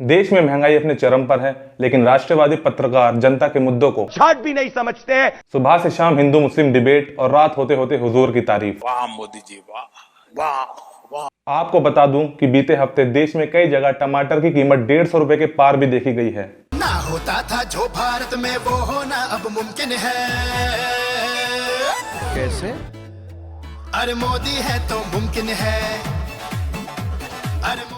देश में महंगाई अपने चरम पर है, लेकिन राष्ट्रवादी पत्रकार जनता के मुद्दों को छाट भी नहीं समझते हैं। सुबह से शाम हिंदू मुस्लिम डिबेट और रात होते होते हुजूर की तारीफ। वाह मोदी जी, वाह वाह वाह। आपको बता दूं कि बीते हफ्ते देश में कई जगह टमाटर की कीमत 150 रुपए के पार भी देखी गई है। ना होता था जो भारत में वो होना अब मुमकिन है। कैसे? अरे मोदी है तो मुमकिन है। अरे मोदी।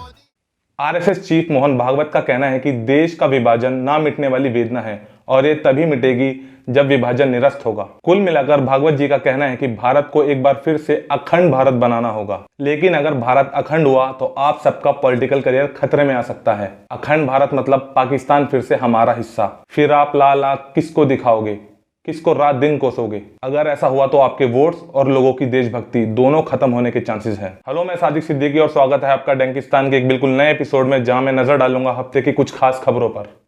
आरएसएस चीफ मोहन भागवत का कहना है कि देश का विभाजन ना मिटने वाली वेदना है और ये तभी मिटेगी जब विभाजन निरस्त होगा। कुल मिलाकर भागवत जी का कहना है कि भारत को एक बार फिर से अखंड भारत बनाना होगा, लेकिन अगर भारत अखंड हुआ तो आप सबका पॉलिटिकल करियर खतरे में आ सकता है। अखंड भारत मतलब पाकिस्तान फिर से हमारा हिस्सा। फिर आप लाल आंख किसको दिखाओगे, किसको रात दिन कोसोगे? अगर ऐसा हुआ तो आपके वोट्स और लोगों की देशभक्ति दोनों खत्म होने के चांसेस हैं। हेलो, मैं सादिक सिद्दीकी और स्वागत है आपका डैंकिस्तान के एक बिल्कुल नए एपिसोड में, जहां मैं नजर डालूंगा हफ्ते की कुछ खास खबरों पर।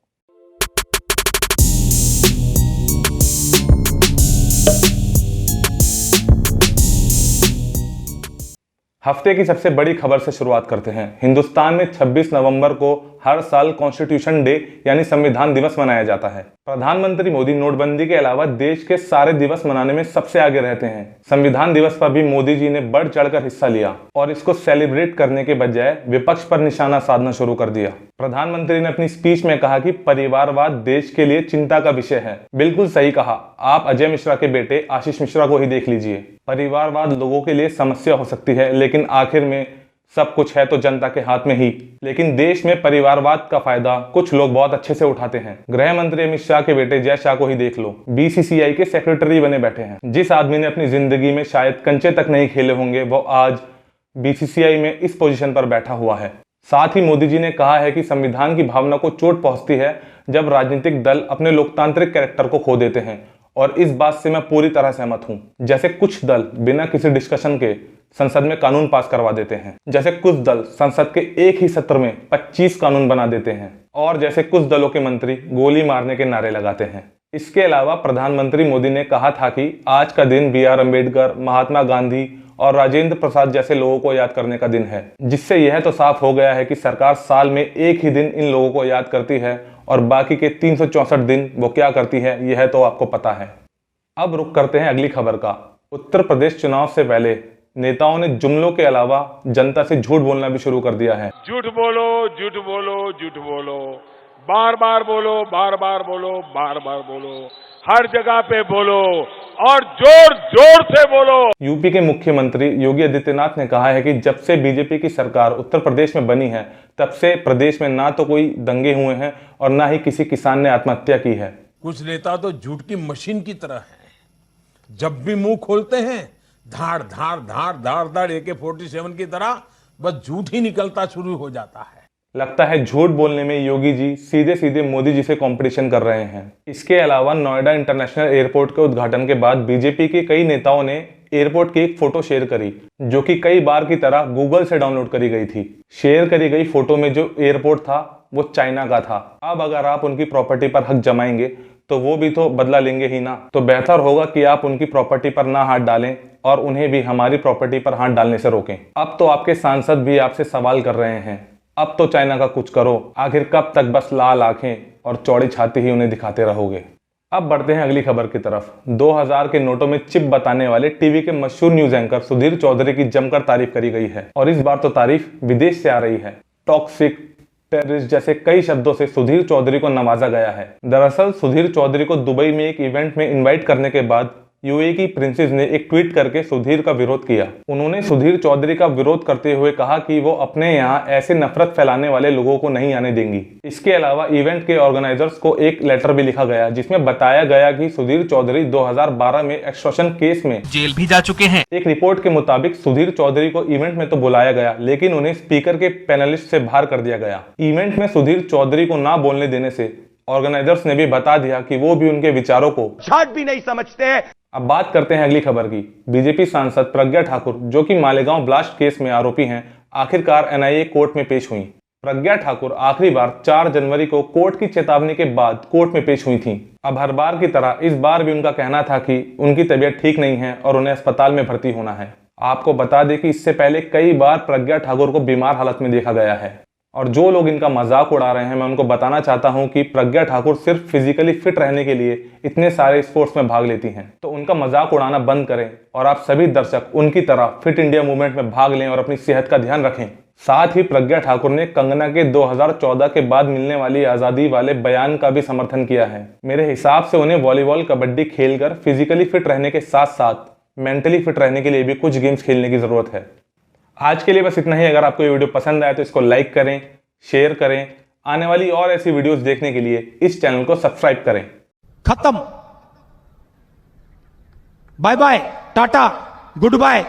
हफ्ते की सबसे बड़ी खबर से शुरुआत करते हैं। हिंदुस्तान में 26 नवंबर को हर साल कॉन्स्टिट्यूशन डे यानी संविधान दिवस मनाया जाता है। प्रधानमंत्री मोदी नोटबंदी के अलावा देश के सारे दिवस मनाने में सबसे आगे रहते हैं। संविधान दिवस पर भी मोदी जी ने बढ़ चढ़कर हिस्सा लिया और इसको सेलिब्रेट करने के बजाय विपक्ष पर निशाना साधना शुरू कर दिया। प्रधानमंत्री ने अपनी स्पीच में कहा कि परिवारवाद देश के लिए चिंता का विषय है। बिल्कुल सही कहा। आप अजय मिश्रा के बेटे आशीष मिश्रा को ही देख लीजिए। परिवारवाद लोगों के लिए समस्या हो सकती है, लेकिन आखिर में सब कुछ है तो जनता के हाथ में ही। लेकिन देश में परिवारवाद का फायदा कुछ लोग बहुत अच्छे से उठाते हैं। गृह मंत्री अमित शाह के बेटे जय शाह को ही देख लो, बीसीसीआई के सेक्रेटरी बने बैठे हैं। जिस आदमी ने अपनी जिंदगी में शायद कंचे तक नहीं खेले होंगे, वो आज बीसीसीआई में इस पोजीशन पर बैठा हुआ है। साथ ही मोदी जी ने कहा है कि संविधान की भावना को चोट पहुंचती है जब राजनीतिक दल अपने लोकतांत्रिक कैरेक्टर को खो देते हैं, और इस बात से मैं पूरी तरह सहमत हूं। जैसे कुछ दल बिना किसी डिस्कशन के संसद में कानून पास करवा देते हैं, जैसे कुछ दल संसद के एक ही सत्र में 25 कानून बना देते हैं, और जैसे कुछ दलों के मंत्री गोली मारने के नारे लगाते हैं। इसके अलावा प्रधानमंत्री मोदी ने कहा था कि आज का दिन बी आर अम्बेडकर, महात्मा गांधी और राजेंद्र प्रसाद जैसे लोगों को याद करने का दिन है, जिससे यह तो साफ हो गया है कि सरकार साल में एक ही दिन इन लोगों को याद करती है और बाकी के 364 दिन वो क्या करती है यह तो आपको पता है। अब रुक करते हैं अगली खबर का। उत्तर प्रदेश चुनाव से पहले नेताओं ने जुमलों के अलावा जनता से झूठ बोलना भी शुरू कर दिया है। झूठ बोलो, झूठ बोलो, झूठ बोलो, बार बार बोलो, बार बार बोलो, बार बार बोलो, हर जगह पे बोलो और जोर जोर से बोलो। यूपी के मुख्यमंत्री योगी आदित्यनाथ ने कहा है कि जब से बीजेपी की सरकार उत्तर प्रदेश में बनी है, तब से प्रदेश में ना तो कोई दंगे हुए हैं और ना ही किसी किसान ने आत्महत्या की है। कुछ नेता तो झूठ की मशीन की तरह हैं। जब भी मुंह खोलते हैं धाड़ धाड़ धाड़ धाड़ धाड़ AK-47 की तरह बस झूठ ही निकलता शुरू हो जाता है। लगता है झूठ बोलने में योगी जी सीधे सीधे मोदी जी से कंपटीशन कर रहे हैं। इसके अलावा नोएडा इंटरनेशनल एयरपोर्ट के उद्घाटन के बाद बीजेपी के कई नेताओं ने एयरपोर्ट की एक फोटो शेयर करी, जो कि कई बार की तरह गूगल से डाउनलोड करी गई थी। शेयर करी गई फोटो में जो एयरपोर्ट था वो चाइना का था। अब अगर आप उनकी प्रॉपर्टी पर हक जमाएंगे तो वो भी तो बदला लेंगे ही ना। तो बेहतर होगा कि आप उनकी प्रॉपर्टी पर ना हाथ डालें और उन्हें भी हमारी प्रॉपर्टी पर हाथ डालने से रोकें। अब तो आपके सांसद भी आपसे सवाल कर रहे हैं, अब तो चाइना का कुछ करो। आखिर कब तक बस लाल आंखें और चौड़ी छाती ही उन्हें दिखाते रहोगे? अब बढ़ते हैं अगली खबर की तरफ। 2000 के नोटों में चिप बताने वाले टीवी के मशहूर न्यूज एंकर सुधीर चौधरी की जमकर तारीफ करी गई है, और इस बार तो तारीफ विदेश से आ रही है। टॉक्सिक, टेररिस्ट जैसे कई शब्दों से सुधीर चौधरी को नवाजा गया है। दरअसल सुधीर चौधरी को दुबई में एक इवेंट में इनवाइट करने के बाद यूएई की प्रिंसेस ने एक ट्वीट करके सुधीर का विरोध किया। उन्होंने सुधीर चौधरी का विरोध करते हुए कहा कि वो अपने यहाँ ऐसे नफरत फैलाने वाले लोगों को नहीं आने देंगी। इसके अलावा इवेंट के ऑर्गेनाइजर्स को एक लेटर भी लिखा गया, जिसमें बताया गया कि सुधीर चौधरी 2012 में एक्सटॉर्शन केस में जेल भी जा चुके हैं। एक रिपोर्ट के मुताबिक सुधीर चौधरी को इवेंट में तो बुलाया गया, लेकिन उन्हें स्पीकर के पैनलिस्ट से बाहर कर दिया गया। इवेंट में सुधीर चौधरी को ना बोलने देने से ऑर्गेनाइजर्स ने भी बता दिया कि वो भी उनके विचारों को छाट भी नहीं समझते हैं। अब बात करते हैं अगली खबर की। बीजेपी सांसद प्रज्ञा ठाकुर, जो कि मालेगांव ब्लास्ट केस में आरोपी हैं, आखिरकार एनआईए कोर्ट में पेश हुई। प्रज्ञा ठाकुर आखिरी बार 4 जनवरी को कोर्ट की चेतावनी के बाद कोर्ट में पेश हुई थीं। अब हर बार की तरह इस बार भी उनका कहना था कि उनकी तबीयत ठीक नहीं है और उन्हें अस्पताल में भर्ती होना है। आपको बता दें कि इससे पहले कई बार प्रज्ञा ठाकुर को बीमार हालत में देखा गया है। और जो लोग इनका मजाक उड़ा रहे हैं, मैं उनको बताना चाहता हूं कि प्रज्ञा ठाकुर सिर्फ फिजिकली फिट रहने के लिए इतने सारे स्पोर्ट्स में भाग लेती हैं। तो उनका मजाक उड़ाना बंद करें और आप सभी दर्शक उनकी तरह फिट इंडिया मूवमेंट में भाग लें और अपनी सेहत का ध्यान रखें। साथ ही प्रज्ञा ठाकुर ने कंगना के 2014 के बाद मिलने वाली आजादी वाले बयान का भी समर्थन किया है। मेरे हिसाब से उन्हें वॉलीबॉल, कबड्डी खेलकर फिजिकली फिट रहने के साथ साथ मेंटली फिट रहने के लिए भी कुछ गेम्स खेलने की जरूरत है। आज के लिए बस इतना ही। अगर आपको ये वीडियो पसंद आए तो इसको लाइक करें, शेयर करें। आने वाली और ऐसी वीडियोस देखने के लिए इस चैनल को सब्सक्राइब करें। खत्म। Bye bye, tata, good bye.